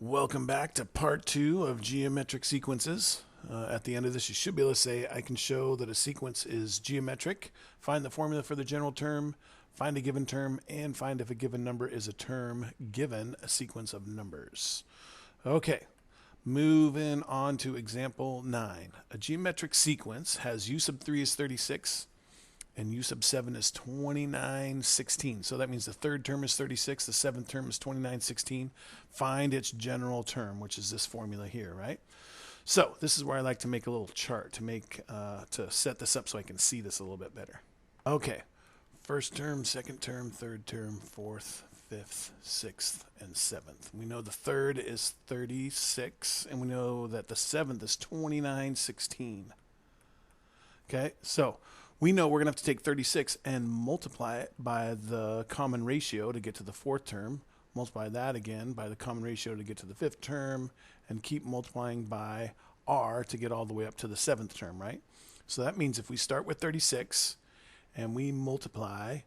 Welcome back to part 2 of geometric sequences. At the end of this, you should be able to say, I can show that a sequence is geometric, find the formula for the general term, find a given term, and find if a given number is a term given a sequence of numbers. Okay, moving on to example 9. A geometric sequence has u sub 3 is 36, and u sub 7 is 29/16. So that means the third term is 36, the seventh term is 29/16. Find its general term, which is this formula here, right? So this is where I like to make a little chart to set this up so I can see this a little bit better. Okay, first term, second term, third term, fourth, fifth, sixth, and seventh. We know the third is 36, and we know that the seventh is 29/16. Okay, so we know we're going to have to take 36 and multiply it by the common ratio to get to the fourth term, multiply that again by the common ratio to get to the fifth term, and keep multiplying by r to get all the way up to the seventh term, right? So that means if we start with 36 and we multiply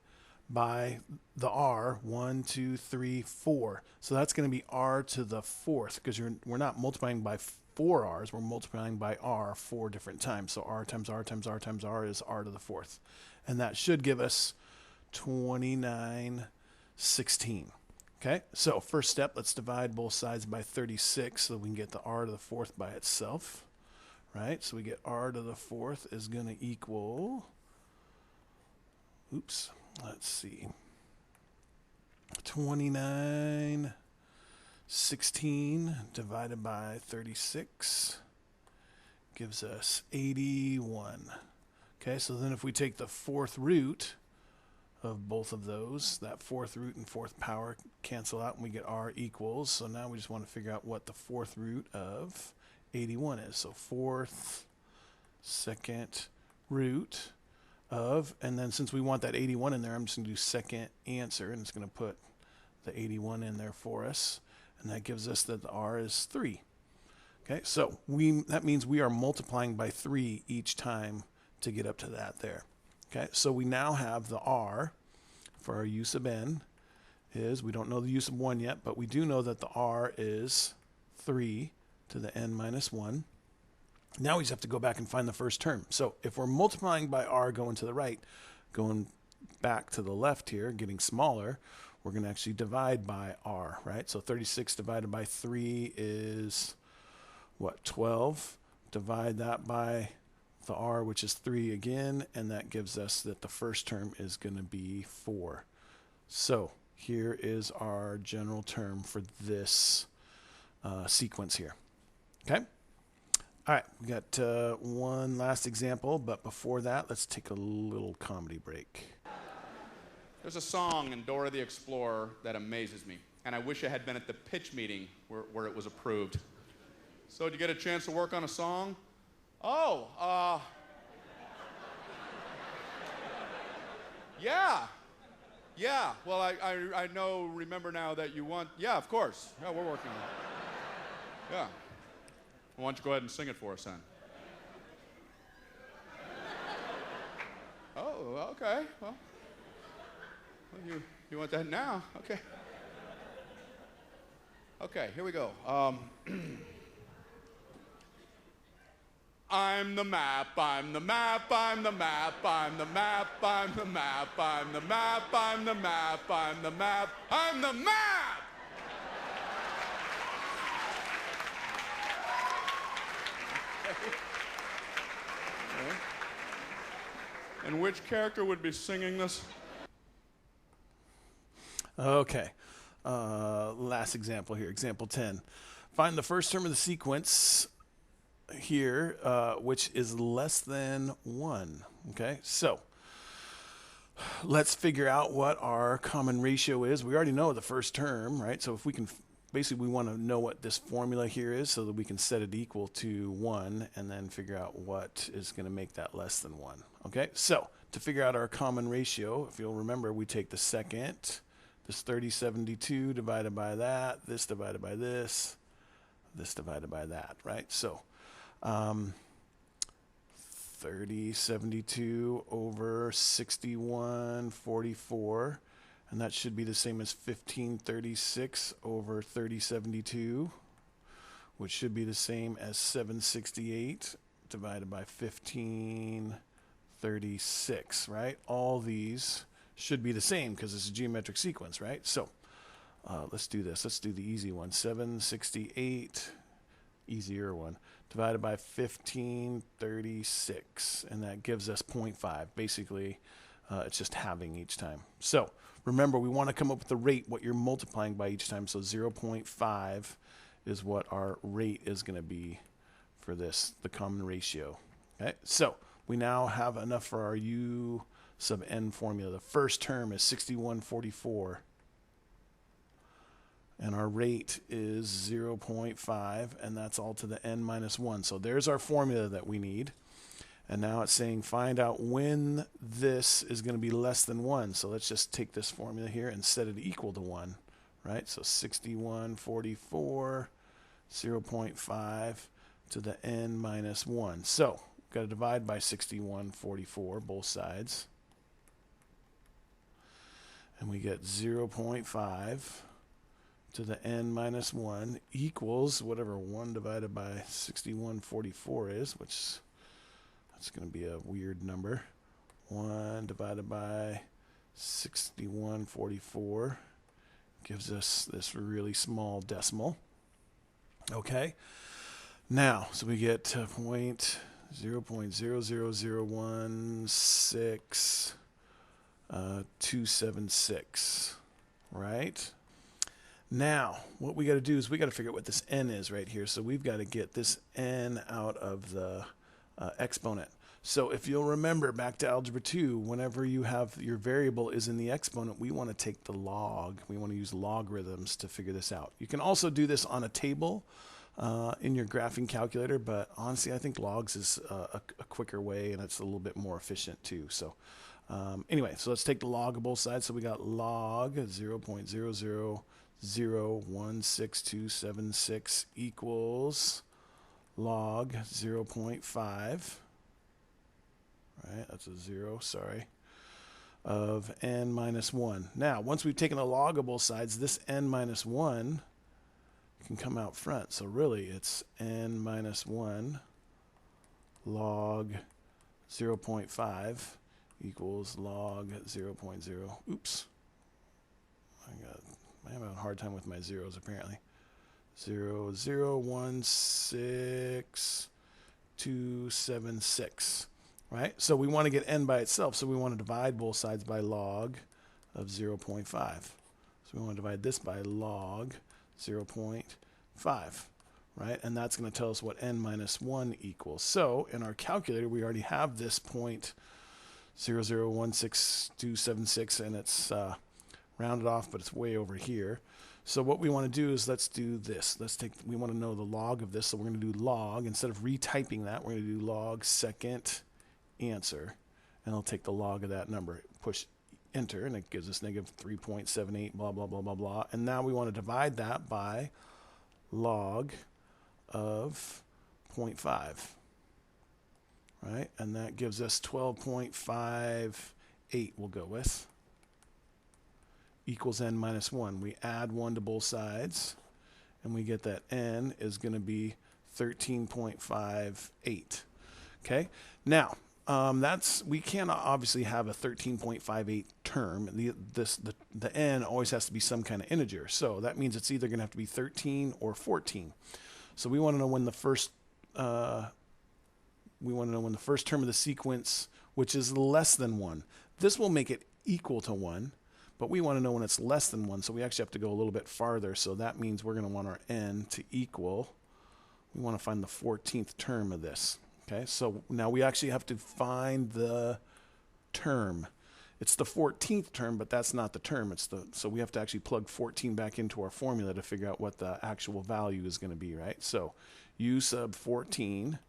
by the r, 1, 2, 3, 4. So that's going to be r to the fourth, because we're not multiplying by 4 r's, we're multiplying by r 4 different times. So r times r times r times r is r to the fourth. And that should give us 29/16. Okay, so first step, let's divide both sides by 36 so that we can get the r to the fourth by itself. Right, so we get r to the fourth is going to equal, let's see, 29/16 divided by 36 gives us 81. Okay, so then if we take the fourth root of both of those, that fourth root and fourth power cancel out and we get r equals. So now we just want to figure out what the fourth root of 81 is. So fourth, second root of, and then since we want that 81 in there, I'm just going to do second answer, and it's going to put the 81 in there for us. And that gives us that the r is 3. Okay, so that means we are multiplying by 3 each time to get up to that there. Okay, so we now have the r for our u sub n is, we don't know the u sub 1 yet, but we do know that the r is 3 to the n minus 1. Now we just have to go back and find the first term. So if we're multiplying by r going to the right, going back to the left here, getting smaller, we're going to actually divide by r, right? So 36 divided by 3 is, what, 12? Divide that by the r, which is 3 again, and that gives us that the first term is going to be 4. So here is our general term for this sequence here. Okay? All right, we got one last example, but before that, let's take a little comedy break. There's a song in Dora the Explorer that amazes me, and I wish I had been at the pitch meeting where it was approved. So did you get a chance to work on a song? Oh, yeah. Well, I remember now that you want, yeah, of course. Yeah, we're working on it. Yeah. Why don't you go ahead and sing it for us then? Oh, okay. Well, you want that now? Okay. Okay, here we go. I'm the map, I'm the map, I'm the map, I'm the map, I'm the map, I'm the map, I'm the map, I'm the map, I'm the map! Okay. And which character would be singing this? Okay, last example here, example 10. Find the first term of the sequence here, which is less than 1. Okay, so let's figure out what our common ratio is. We already know the first term, right? So if we can, basically we want to know what this formula here is so that we can set it equal to 1 and then figure out what is going to make that less than 1. Okay, so to figure out our common ratio, if you'll remember, we take the second, this 30/72 divided by that, this divided by this divided by that, right? So 30/72 over 61/44, And that should be the same as 1536 over 3072, which should be the same as 768 divided by 1536, right? All these should be the same because it's a geometric sequence, right? So let's do this. Let's do the easy one. 768, easier one, divided by 1536, and that gives us 0.5. Basically, it's just halving each time. So remember, we want to come up with the rate, what you're multiplying by each time. So 0.5 is what our rate is going to be for this, the common ratio. Okay, so we now have enough for our U sub n formula. The first term is 6144. And our rate is 0.5, and that's all to the n minus 1. So there's our formula that we need. And now it's saying find out when this is going to be less than 1. So let's just take this formula here and set it equal to 1, right? So 6144, 0.5 to the n minus 1. So we've got to divide by 6144, both sides. And we get 0.5 to the n minus 1 equals whatever 1 divided by 6144 is, which that's going to be a weird number. 1 divided by 6144 gives us this really small decimal. Okay. Now, so we get 0.00016 right? Now, what we got to do is we got to figure out what this n is right here. So we've got to get this n out of the exponent. So if you'll remember back to Algebra 2, whenever you have your variable is in the exponent, we want to take the log. We want to use logarithms to figure this out. You can also do this on a table in your graphing calculator, but honestly, I think logs is a quicker way, and it's a little bit more efficient too. So anyway, so let's take the log of both sides. So we got log 0.0001626 equals log 0.5, right? That's a 0, sorry, of n minus 1. Now, once we've taken the log of both sides, this n minus 1 can come out front. So really, it's n minus 1 log 0.5 equals log 0.0. Oops. I'm having a hard time with my zeros, apparently. 0.01626, right? So we want to get n by itself, so we want to divide both sides by log of 0.5. So we want to divide this by log 0.5, right? And that's going to tell us what n minus 1 equals. So in our calculator, we already have this 0.0016276, and it's rounded off, but it's way over here. So what we want to do is let's do this. We want to know the log of this, so we're going to do log. Instead of retyping that, we're going to do log second answer, and it'll take the log of that number. Push enter, and it gives us negative 3.78, blah, blah, blah, blah, blah. And now we want to divide that by log of 0.5, right? And that gives us 12.58, we'll go with, equals n minus 1. We add 1 to both sides, and we get that n is going to be 13.58. Okay? Now, we can't obviously have a 13.58 term. The n always has to be some kind of integer. So that means it's either going to have to be 13 or 14. So we want to know when the first term of the sequence, which is less than 1. This will make it equal to 1. But we want to know when it's less than 1, so we actually have to go a little bit farther. So that means we're going to want our n to equal, we want to find the 14th term of this. Okay, so now we actually have to find the term. It's the 14th term, but that's not the term. So we have to actually plug 14 back into our formula to figure out what the actual value is going to be, right? So u sub 14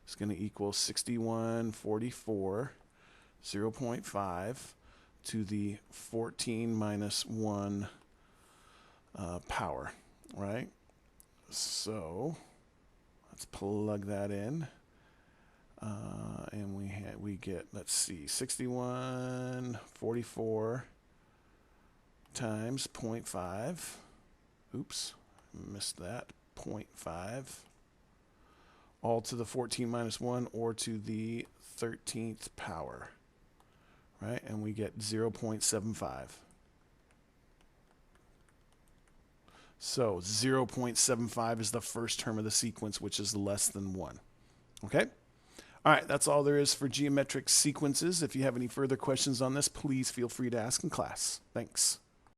is going to equal 6144, 0.5, to the 14 minus 1 power, right? So let's plug that in, and we get, let's see, 6144 times 0.5. Oops, missed that. 0.5. All to the 14 minus 1 or to the 13th power. Right? And we get 0.75. So 0.75 is the first term of the sequence, which is less than 1. Okay? All right, that's all there is for geometric sequences. If you have any further questions on this, please feel free to ask in class. Thanks.